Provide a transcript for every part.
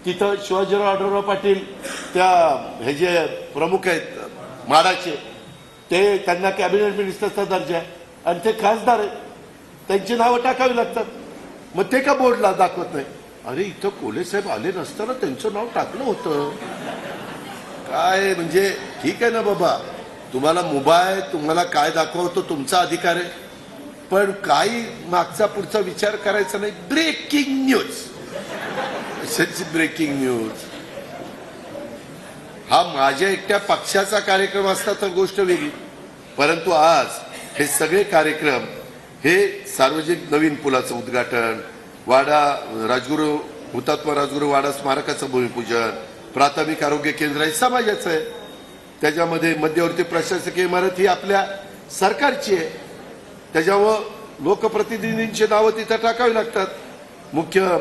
तिथं शिवाजीराव आढळराव पाटील त्या हे जे प्रमुख आहेत माडाचे ते त्यांना कॅबिनेट मिनिस्टरचा दर्जा आहे आणि ते खासदार आहेत, त्यांची नावं टाकावी लागतात. मग ते का बोर्डला दाखवत नाही? अरे इथं कोले साहेब आले नसताना त्यांचं नाव टाकलं होतं. काय म्हणजे ठीक आहे ना बाबा, तुम्हाला मोबाईल तुम्हाला काय दाखवतो तुमचा अधिकार आहे, पण काही मागचा पुढचा विचार करायचा नाही. ब्रेकिंग न्यूज, ब्रेकिंग न्यूज हा माझ्या एकट्या पक्षाचा कार्यक्रम असता तर गोष्ट वेगळी, परंतु आज हे सगळे कार्यक्रम हे सार्वजनिक नवीन पुलाचं उद्घाटन, वाडा राजगुरू हुतात्मा राजगुरू वाडा स्मारकाचं भूमिपूजन, प्राथमिक आरोग्य केंद्र हे समाजाचं आहे, त्याच्यामध्ये मध्यवर्ती प्रशासकीय इमारत ही आपल्या सरकारची आहे, त्याच्यामुळं लोकप्रतिनिधींची नावं तिथं टाकावी लागतात. मुख्य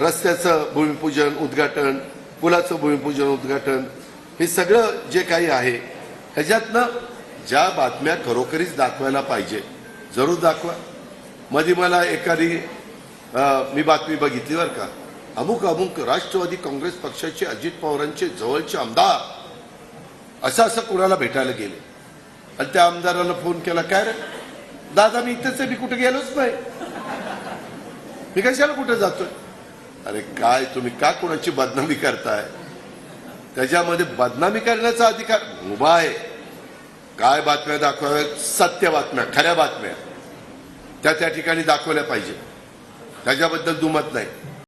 रस्त्याचं भूमिपूजन उद्घाटन, पुलाचं भूमिपूजन उद्घाटन हे सगळं जे काही आहे ह्याच्यातनं ज्या बातम्या खरोखरीच दाखवायला पाहिजे जरूर दाखवा. मध्ये मला एखादी मी बातमी बघितली बरं का, अमुक अमुक राष्ट्रवादी काँग्रेस पक्षाचे अजित पवारांचे जवळचे आमदार असं कुणाला भेटायला गेले आणि त्या आमदाराला फोन केला, काय रे दादा मी इथेच आहे, मी कुठे गेलोच नाही, मी कशाला कुठे जातोय? अरे काय तुम्ही का कोणाची बदनामी करताय? त्याच्यामध्ये बदनामी करण्याचा अधिकार उभा आहे. काय बातम्या दाखवाव्यात? सत्य बातम्या, खऱ्या बातम्या त्या ठिकाणी दाखवल्या पाहिजे, त्याच्याबद्दल दुमत नाही.